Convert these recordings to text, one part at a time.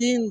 3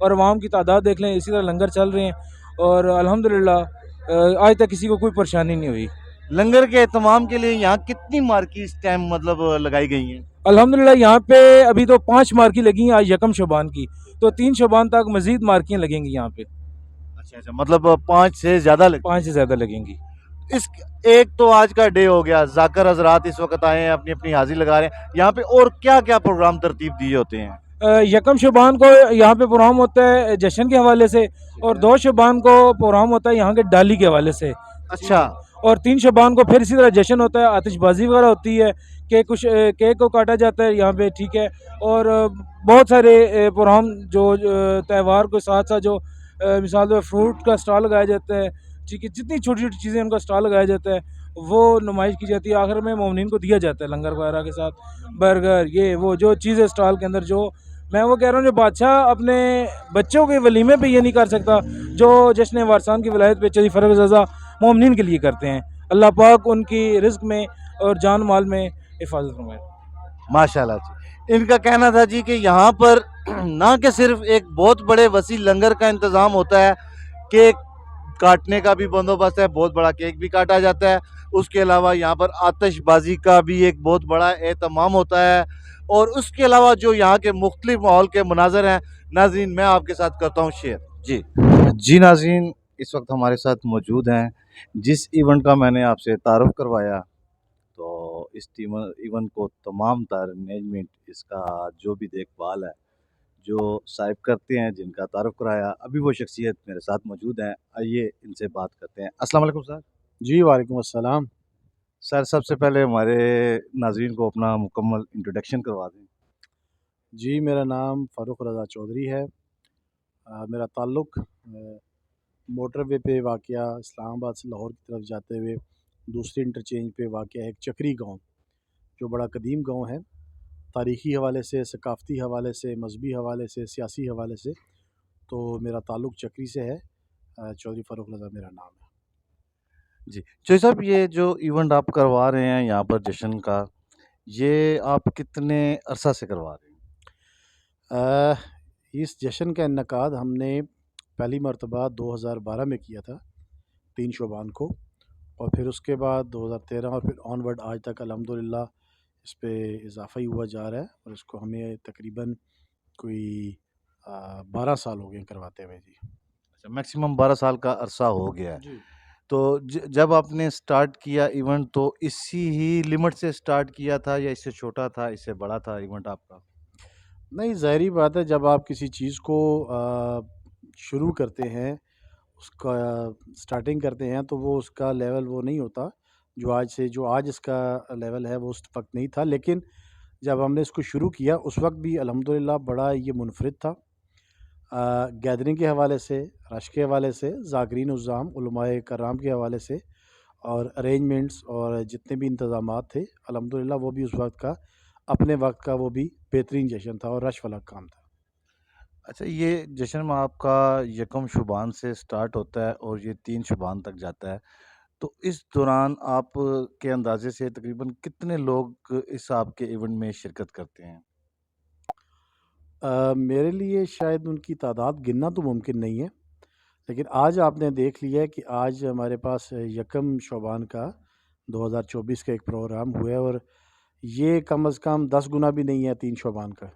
اور عوام کی تعداد دیکھ لیں، اسی طرح لنگر چل رہے ہیں اور الحمدللہ آج تک کسی کو کوئی پریشانی نہیں ہوئی۔ لنگر کے اہتمام کے لیے یہاں کتنی مارکی اس ٹائم مطلب لگائی گئی ہیں؟ الحمدللہ یہاں پہ ابھی تو 5 مارکی لگی ہیں آج یکم شعبان کی، تو 3 شعبان تک مزید مارکیاں لگیں گی یہاں پہ، اچھا اچھا، مطلب 5 سے زیادہ 5 سے زیادہ لگیں گی۔ اس ایک تو آج کا ڈے ہو گیا، ذاکر حضرات اس وقت آئے ہیں، اپنی اپنی حاضری لگا رہے ہیں، یہاں پہ اور کیا کیا پروگرام ترتیب دیے ہوتے ہیں؟ یکم شعبان کو یہاں پہ پروگرام ہوتا ہے جشن کے حوالے سے، اور 2 شعبان کو پروگرام ہوتا ہے یہاں کے ڈالی کے حوالے سے، اچھا اور 3 شعبان کو پھر اسی طرح جشن ہوتا ہے، آتش بازی وغیرہ ہوتی ہے، کیک کو کاٹا جاتا ہے یہاں پہ، ٹھیک ہے، اور بہت سارے پروگرام جو تہوار کے ساتھ ساتھ جو مثال طور فروٹ کا اسٹال لگایا جاتا ہے، ٹھیک ہے، جتنی چھوٹی چھوٹی چیزیں ان کا اسٹال لگایا جاتا ہے وہ نمائش کی جاتی ہے، آخر میں مومنین کو دیا جاتا ہے لنگر وغیرہ کے ساتھ، برگر یہ وہ جو چیزیں اسٹال کے اندر، جو میں وہ کہہ رہا ہوں جو بادشاہ اپنے بچوں کے ولیمے پہ یہ نہیں کر سکتا، جو جشن وارثان کی ولایت پہ چودھری فرخ رضا مومنین کے لیے کرتے ہیں، اللہ پاک ان کی رزق میں اور جان مال میں حفاظت فرمائے۔ ماشاء اللہ جی، ان کا کہنا تھا جی کہ یہاں پر نہ کہ صرف ایک بہت بڑے وسیع لنگر کا انتظام ہوتا ہے، کیک کاٹنے کا بھی بندوبست ہے، بہت بڑا کیک بھی کاٹا جاتا ہے، اس کے علاوہ یہاں پر آتش بازی کا بھی ایک بہت بڑا اہتمام ہوتا ہے، اور اس کے علاوہ جو یہاں کے مختلف ماحول کے مناظر ہیں، ناظرین میں آپ کے ساتھ کرتا ہوں شیئر۔ جی ناظرین، اس وقت ہمارے ساتھ موجود ہیں، جس ایونٹ کا میں نے آپ سے تعارف کروایا، تو اس ایونٹ کو تمام تر مینجمنٹ، اس کا جو بھی دیکھ بھال ہے، جو صاحب کرتے ہیں، جن کا تعارف کرایا، ابھی وہ شخصیت میرے ساتھ موجود ہیں، آئیے ان سے بات کرتے ہیں۔ السلام علیکم سر۔ جی وعلیکم السلام۔ سر سب سے پہلے ہمارے ناظرین کو اپنا مکمل انٹروڈکشن کروا دیں۔ جی میرا نام فاروق رضا چودھری ہے، میرا تعلق موٹر وے پہ واقعہ اسلام آباد سے لاہور کی طرف جاتے ہوئے دوسرے انٹرچینج پہ واقع ہے ایک چکری گاؤں، جو بڑا قدیم گاؤں ہے، تاریخی حوالے سے، ثقافتی حوالے سے، مذہبی حوالے سے، سیاسی حوالے سے، تو میرا تعلق چکری سے ہے۔ چودھری فاروق رضا میرا نام ہے۔ جی چودھری صاحب، یہ جو ایونٹ آپ کروا رہے ہیں یہاں پر جشن کا، یہ آپ کتنے عرصہ سے کروا رہے ہیں؟ اس جشن کا انعقاد ہم نے پہلی مرتبہ 2012 میں کیا تھا، 3 شعبان کو، اور پھر اس کے بعد 2013 اور پھر آن ورڈ آج تک الحمدللہ اس پہ اضافہ ہی ہوا جا رہا ہے، اور اس کو ہمیں تقریباً کوئی 12 سال ہو گئے کرواتے ہوئے۔ جی اچھا، میکسیمم 12 سال کا عرصہ ہو گیا ہے۔ جی تو جب آپ نے سٹارٹ کیا ایونٹ، تو اسی ہی لمٹ سے سٹارٹ کیا تھا یا اس سے چھوٹا تھا، اس سے بڑا تھا ایونٹ آپ کا؟ نہیں، ظاہری بات ہے، جب آپ کسی چیز کو شروع کرتے ہیں، اس کا سٹارٹنگ کرتے ہیں، تو وہ اس کا لیول وہ نہیں ہوتا جو آج اس کا لیول ہے، وہ اس وقت نہیں تھا، لیکن جب ہم نے اس کو شروع کیا اس وقت بھی الحمدللہ بڑا یہ منفرد تھا، گیدرنگ کے حوالے سے، رش کے حوالے سے، ذاکرین الزام علماء کرام کے حوالے سے، اور ارینجمنٹس اور جتنے بھی انتظامات تھے الحمدللہ، وہ بھی اس وقت کا اپنے وقت کا وہ بھی بہترین جشن تھا اور رش والا کام تھا۔ اچھا، یہ جشن میں آپ کا یکم شعبان سے سٹارٹ ہوتا ہے اور یہ 3 شعبان تک جاتا ہے، تو اس دوران آپ کے اندازے سے تقریباً کتنے لوگ اس آپ کے ایونٹ میں شرکت کرتے ہیں؟ میرے لیے شاید ان کی تعداد گننا تو ممکن نہیں ہے، لیکن آج آپ نے دیکھ لیا ہے کہ آج ہمارے پاس یکم شعبان کا 2024 کا ایک پروگرام ہوا ہے، اور یہ کم از کم 10 گنا بھی نہیں ہے 3 شعبان کا،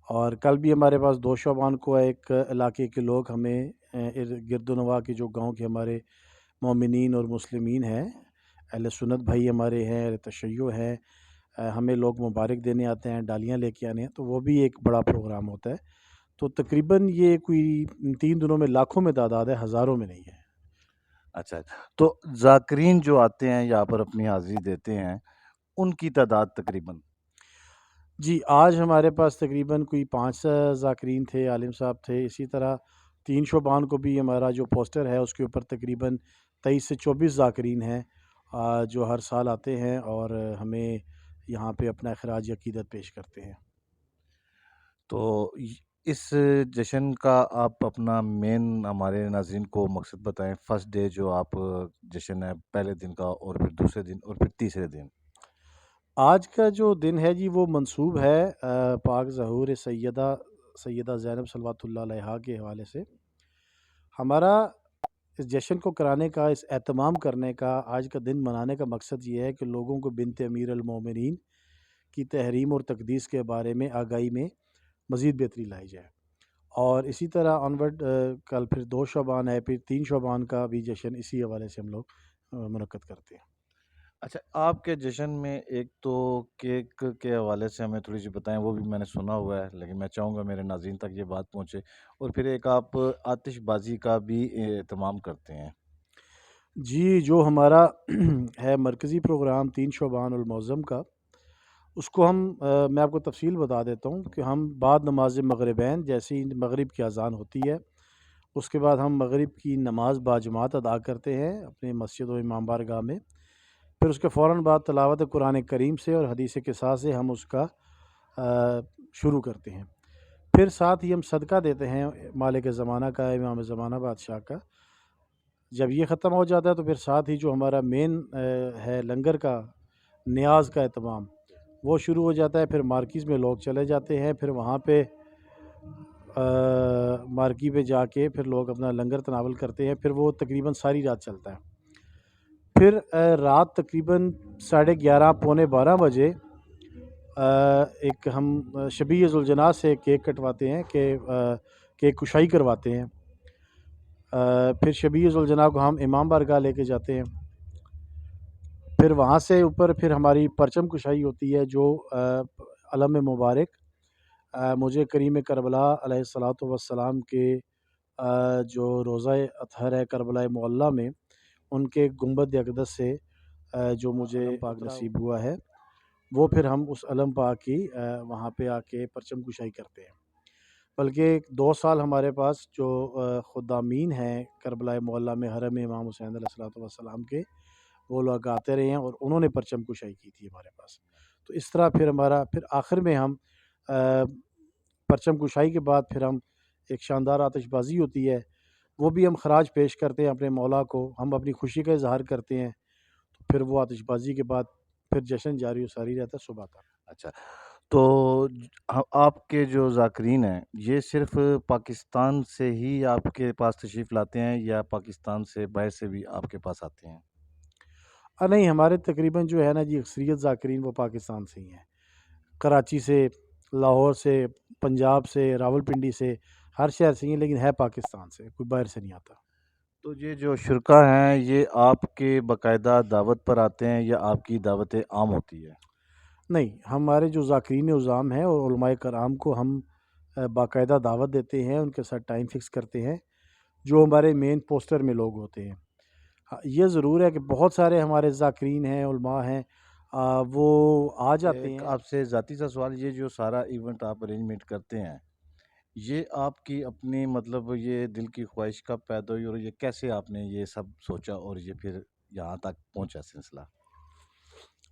اور کل بھی ہمارے پاس 2 شعبان کو ایک علاقے کے لوگ ہمیں گرد و نواح کے جو گاؤں کے ہمارے مومنین اور مسلمین ہیں، اہل سنت بھائی ہمارے ہیں، اہل تشیع ہیں، ہمیں لوگ مبارک دینے آتے ہیں، ڈالیاں لے کے آنے ہیں، تو وہ بھی ایک بڑا پروگرام ہوتا ہے، تو تقریباً یہ کوئی 3 دنوں میں لاکھوں میں تعداد ہے، ہزاروں میں نہیں ہے۔ اچھا، تو ذاکرین جو آتے ہیں یہاں پر اپنی حاضری دیتے ہیں، ان کی تعداد تقریباً؟ جی آج ہمارے پاس تقریباً کوئی 5 ذاکرین تھے، عالم صاحب تھے، اسی طرح 3 شعبان کو بھی ہمارا جو پوسٹر ہے اس کے اوپر تقریباً 23 سے 24 ذاکرین ہیں، جو ہر سال آتے ہیں اور ہمیں یہاں پہ اپنا خراج عقیدت پیش کرتے ہیں۔ تو اس جشن کا آپ اپنا مین ہمارے ناظرین کو مقصد بتائیں، فرسٹ ڈے جو آپ جشن ہے، پہلے دن کا، اور پھر دوسرے دن، اور پھر تیسرے دن۔ آج کا جو دن ہے جی وہ منسوب ہے پاک ظہور سیدہ سیدہ زینب صلوات اللہ علیہا کے حوالے سے ہمارا اس جشن کو کرانے کا، اس اہتمام کرنے کا، آج کا دن منانے کا مقصد یہ ہے کہ لوگوں کو بنت امیر المومنین کی تحریم اور تقدیس کے بارے میں آگاہی میں مزید بہتری لائی جائے۔ اور اسی طرح آنورڈ کل پھر 2 شعبان ہے، پھر 3 شعبان کا بھی جشن اسی حوالے سے ہم لوگ منعقد کرتے ہیں۔ اچھا، آپ کے جشن میں ایک تو کیک کے حوالے سے ہمیں تھوڑی سی بتائیں، وہ بھی میں نے سنا ہوا ہے لیکن میں چاہوں گا میرے ناظرین تک یہ بات پہنچے، اور پھر ایک آپ آتش بازی کا بھی اہتمام کرتے ہیں۔ جی، جو ہمارا ہے مرکزی پروگرام 3 شعبان المعظم کا، اس کو ہم میں آپ کو تفصیل بتا دیتا ہوں کہ ہم بعد نماز مغربین، جیسے ہی مغرب کی اذان ہوتی ہے اس کے بعد ہم مغرب کی نماز باجماعت ادا کرتے ہیں اپنے مسجد و امام بارگاہ میں۔ پھر اس کے فوراً بعد تلاوت قرآن کریم سے اور حدیث قصہ سے ہم اس کا شروع کرتے ہیں۔ پھر ساتھ ہی ہم صدقہ دیتے ہیں مالک زمانہ کا، امام زمانہ بادشاہ کا۔ جب یہ ختم ہو جاتا ہے تو پھر ساتھ ہی جو ہمارا مین ہے لنگر کا نیاز کا اہتمام، وہ شروع ہو جاتا ہے۔ پھر مارکیز میں لوگ چلے جاتے ہیں، پھر وہاں پہ مارکی پہ جا کے پھر لوگ اپنا لنگر تناول کرتے ہیں۔ پھر وہ تقریباً ساری رات چلتا ہے۔ پھر رات تقریباً 11:30 پونے 12 بجے ایک ہم شبیہ ذوالجناح سے کیک کٹواتے ہیں، کہ کیک کشائی کرواتے ہیں۔ پھر شبیہ ذوالجناح کو ہم امام بارگاہ لے کے جاتے ہیں۔ پھر وہاں سے اوپر پھر ہماری پرچم کشائی ہوتی ہے، جو علم مبارک مجھے کریم کربلا علیہ الصلاۃ والسلام کے جو روضہ اطہر ہے کربلا معلیٰ میں، ان کے گنبد اقدس سے جو مجھے پاک نصیب ہوا ہے، وہ پھر ہم اس علم پاک کی وہاں پہ آ کے پرچم کشائی کرتے ہیں۔ بلکہ 2 سال ہمارے پاس جو خدامین ہیں کربلا معلیٰ میں حرم امام حسین علیہ الصلاۃ والسلام کے، وہ لوگ آتے رہے ہیں اور انہوں نے پرچم کشائی کی تھی ہمارے پاس۔ تو اس طرح پھر ہمارا پھر آخر میں ہم پرچم کشائی کے بعد پھر ہم ایک شاندار آتش بازی ہوتی ہے، وہ بھی ہم خراج پیش کرتے ہیں اپنے مولا کو، ہم اپنی خوشی کا اظہار کرتے ہیں۔ تو پھر وہ آتش بازی کے بعد پھر جشن جاری و ساری رہتا ہے صبح تک۔ اچھا، تو آپ کے جو ذاکرین ہیں یہ صرف پاکستان سے ہی آپ کے پاس تشریف لاتے ہیں یا پاکستان سے باہر سے بھی آپ کے پاس آتے ہیں؟ نہیں، ہمارے تقریباً جو ہے نا جی اکثریت ذاکرین وہ پاکستان سے ہی ہیں، کراچی سے، لاہور سے، پنجاب سے، راولپنڈی سے، ہر شہر سے ہی ہیں، لیکن ہے پاکستان سے، کوئی باہر سے نہیں آتا۔ تو یہ جو شرکا ہیں یہ آپ کے باقاعدہ دعوت پر آتے ہیں یا آپ کی دعوت عام ہوتی ہے؟ نہیں، ہمارے جو ذاکرین عظام ہیں اور علماء کرام کو ہم باقاعدہ دعوت دیتے ہیں، ان کے ساتھ ٹائم فکس کرتے ہیں، جو ہمارے مین پوسٹر میں لوگ ہوتے ہیں۔ یہ ضرور ہے کہ بہت سارے ہمارے ذاکرین ہیں، علماء ہیں، وہ آ جاتے ایک ہیں۔ آپ سے ذاتی سا سوال، یہ جو سارا ایونٹ آپ ارینجمنٹ کرتے ہیں یہ آپ کی اپنی مطلب یہ دل کی خواہش کب پیدا ہوئی اور یہ کیسے آپ نے یہ سب سوچا اور یہ پھر یہاں تک پہنچا سلسلہ؟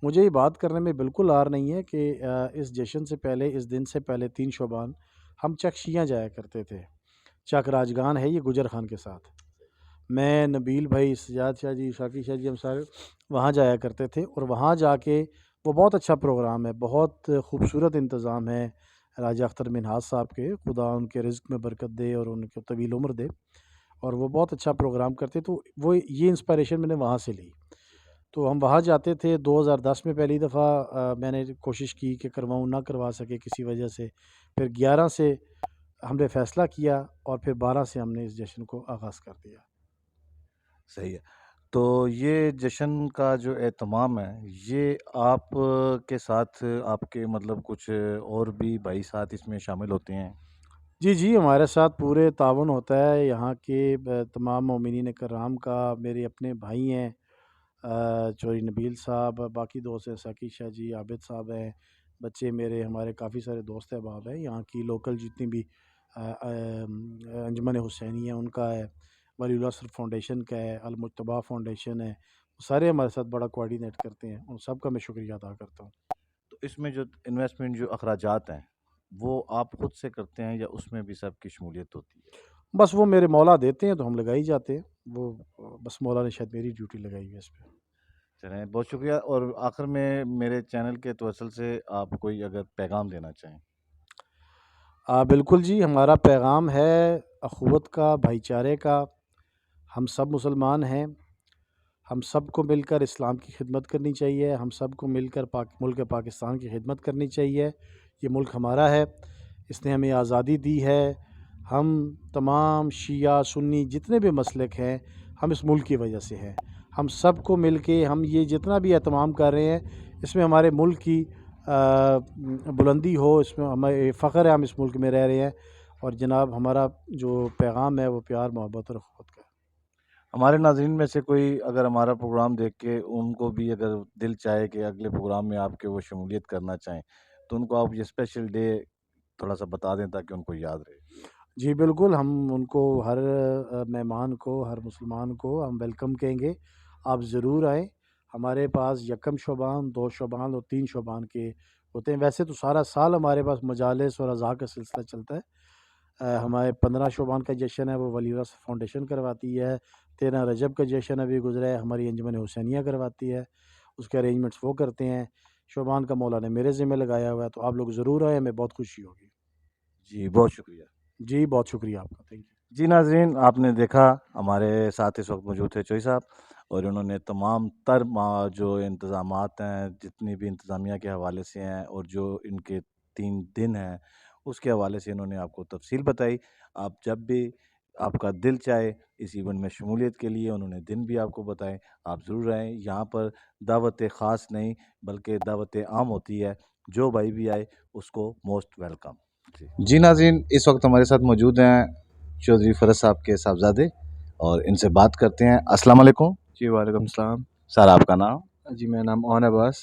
مجھے یہ بات کرنے میں بالکل آر نہیں ہے کہ اس جشن سے پہلے، اس دن سے پہلے 3 شعبان ہم چکشیاں جایا کرتے تھے۔ چک راجگان ہے یہ گجر خان کے ساتھ، میں، نبیل بھائی، سجاد شاہ جی، شاکی شاہ جی، ہم سارے وہاں جایا کرتے تھے، اور وہاں جا کے وہ بہت اچھا پروگرام ہے، بہت خوبصورت انتظام ہے راجہ اختر منہاس صاحب کے، خدا ان کے رزق میں برکت دے اور ان کو طویل عمر دے، اور وہ بہت اچھا پروگرام کرتے، تو وہ یہ انسپائریشن میں نے وہاں سے لی۔ تو ہم وہاں جاتے تھے 2010 میں پہلی دفعہ میں نے کوشش کی کہ کرواؤں، نہ کروا سکے کسی وجہ سے، پھر 11 سے ہم نے فیصلہ کیا اور پھر 12 سے ہم نے اس جشن کو آغاز کر دیا۔ صحیح ہے، تو یہ جشن کا جو اہتمام ہے یہ آپ کے ساتھ آپ کے مطلب کچھ اور بھی بھائی ساتھ اس میں شامل ہوتے ہیں؟ جی جی، ہمارے ساتھ پورے تعاون ہوتا ہے یہاں کے تمام مومنین کرام کا، میرے اپنے بھائی ہیں چوری نبیل صاحب، باقی دوست ہیں ساکی شاہ جی، عابد صاحب ہیں، بچے میرے، ہمارے کافی سارے دوست احباب ہیں یہاں کی لوکل جتنی بھی انجمن حسینی ہے ان کا ہے، ولی اللہ صرف فاؤنڈیشن کا ہے، المجتبیٰ فاؤنڈیشن ہے، سارے ہمارے ساتھ بڑا کوآرڈینیٹ کرتے ہیں، ان سب کا میں شکریہ ادا کرتا ہوں۔ تو اس میں جو انویسٹمنٹ جو اخراجات ہیں وہ آپ خود سے کرتے ہیں یا اس میں بھی سب کی شمولیت ہوتی ہے؟ بس وہ میرے مولا دیتے ہیں تو ہم لگا ہی جاتے ہیں، وہ بس مولا نے شاید میری ڈیوٹی لگائی ہوئی ہے اس پہ۔ چلیں، بہت شکریہ، اور آخر میں میرے چینل کے توسل سے آپ کوئی اگر پیغام دینا چاہیں؟ بالکل جی، ہمارا پیغام ہے اخوت کا، بھائی چارے کا. ہم سب مسلمان ہیں، ہم سب کو مل کر اسلام کی خدمت کرنی چاہیے، ہم سب کو مل کر ملک پاکستان کی خدمت کرنی چاہیے. یہ ملک ہمارا ہے، اس نے ہمیں آزادی دی ہے. ہم تمام شیعہ سنی جتنے بھی مسلک ہیں، ہم اس ملک کی وجہ سے ہیں. ہم سب کو مل کے ہم یہ جتنا بھی اہتمام کر رہے ہیں، اس میں ہمارے ملک کی بلندی ہو، اس میں ہمیں فخر ہے، ہم اس ملک میں رہ رہے ہیں. اور جناب ہمارا جو پیغام ہے وہ پیار، محبت اور اخوت کا ہے. ہمارے ناظرین میں سے کوئی اگر ہمارا پروگرام دیکھ کے ان کو بھی اگر دل چاہے کہ اگلے پروگرام میں آپ کے وہ شمولیت کرنا چاہیں، تو ان کو آپ یہ اسپیشل ڈے تھوڑا سا بتا دیں تاکہ ان کو یاد رہے. جی بالکل، ہم ان کو ہر مہمان کو، ہر مسلمان کو ہم ویلکم کہیں گے. آپ ضرور آئیں. ہمارے پاس یکم شعبان، 2 شعبان اور 3 شعبان کے ہوتے ہیں. ویسے تو سارا سال ہمارے پاس مجالس اور عزا کا سلسلہ چلتا ہے. ہمارے 15 شعبان کا جشن ہے وہ ولی اللہ فاؤنڈیشن کرواتی ہے. 13 رجب کا جشن ابھی گزرا ہے، ہماری انجمن حسینیہ کرواتی ہے. اس کے ارینجمنٹس وہ کرتے ہیں. شعبان کا مولا نے میرے ذمہ لگایا ہوا ہے، تو آپ لوگ ضرور آئیں، ہمیں بہت خوشی ہوگی. جی بہت شکریہ. جی بہت شکریہ آپ کا. Thank you. جی ناظرین، آپ نے دیکھا ہمارے ساتھ اس وقت موجود تھے چوئی صاحب، اور انہوں نے تمام تر جو انتظامات ہیں، جتنی بھی انتظامیہ کے حوالے سے ہیں، اور جو ان کے 3 دن ہیں اس کے حوالے سے انہوں نے آپ کو تفصیل بتائی. آپ جب بھی آپ کا دل چاہے اس ایونٹ میں شمولیت کے لیے، انہوں نے دن بھی آپ کو بتائے، آپ ضرور آئیں. یہاں پر دعوت خاص نہیں بلکہ دعوت عام ہوتی ہے. جو بھائی بھی آئے اس کو موسٹ ویلکم. جی ناظرین، اس وقت ہمارے ساتھ موجود ہیں چودھری فرز صاحب کے صاحبزادے، اور ان سے بات کرتے ہیں. السلام علیکم. جی وعلیکم السلام. سر آپ کا نام؟ جی میرا نام اون عباس.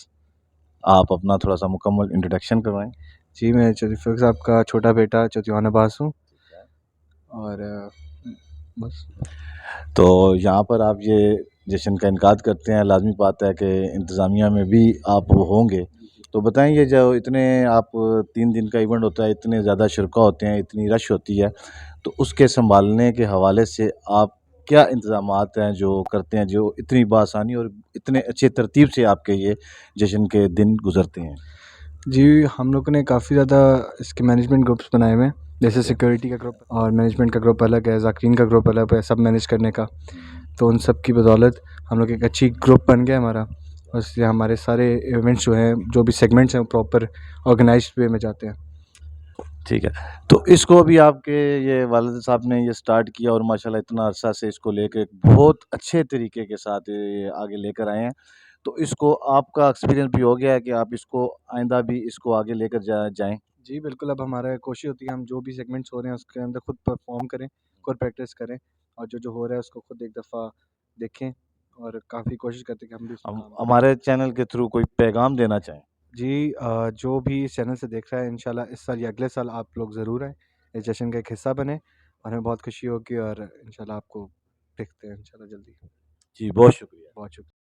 آپ اپنا تھوڑا سا مکمل انٹروڈکشن کروائیں. جی میں چودھری فرز صاحب کا چھوٹا بیٹا چودھری اون عباس ہوں. اور بس. تو یہاں پر آپ یہ جشن کا انعقاد کرتے ہیں، لازمی بات ہے کہ انتظامیہ میں بھی آپ ہوں گے. تو بتائیں، یہ جو اتنے آپ 3 دن کا ایونٹ ہوتا ہے، اتنے زیادہ شرکا ہوتے ہیں، اتنی رش ہوتی ہے، تو اس کے سنبھالنے کے حوالے سے آپ کیا انتظامات ہیں جو کرتے ہیں، جو اتنی بآسانی اور اتنے اچھے ترتیب سے آپ کے یہ جشن کے دن گزرتے ہیں؟ جی ہم لوگوں نے کافی زیادہ اس کے مینجمنٹ گروپس بنائے ہوئے ہیں، جیسے سیکورٹی کا گروپ اور مینجمنٹ کا گروپ الگ ہے، ذاکرین کا گروپ الگ ہے، سب مینیج کرنے کا. تو ان سب کی بدولت ہم لوگ ایک اچھی گروپ بن گیا ہمارا. اس لیے ہمارے سارے ایونٹس جو ہیں، جو بھی سیگمنٹس ہیں، وہ پراپر آرگنائزڈ وے میں جاتے ہیں. ٹھیک ہے. تو اس کو بھی آپ کے یہ والد صاحب نے یہ سٹارٹ کیا، اور ماشاءاللہ اتنا عرصہ سے اس کو لے کے بہت اچھے طریقے کے ساتھ یہ آگے لے کر آئے ہیں. تو اس کو آپ کا ایکسپیرینس بھی ہو گیا ہے کہ آپ اس کو آئندہ بھی اس کو آگے لے کر جائیں. جی بالکل. اب ہمارا کوشش ہوتی ہے ہم جو بھی سیگمنٹس ہو رہے ہیں اس کے اندر خود پرفارم کریں، خود پریکٹس کریں، اور جو ہو رہا ہے اس کو خود ایک دفعہ دیکھیں، اور کافی کوشش کرتے ہیں کہ ہم بھی اس میں کام کریں. ہمارے چینل کے تھرو کوئی پیغام دینا چاہیں؟ جی جو بھی اس چینل سے دیکھ رہا ہے، انشاءاللہ اس سال یا اگلے سال آپ لوگ ضرور آئیں، اس جشن کا ایک حصہ بنیں، اور ہمیں بہت خوشی ہوگی، اور انشاءاللہ آپ کو دیکھتے ہیں انشاءاللہ جلدی. جی بہت شکریہ. بہت شکریہ.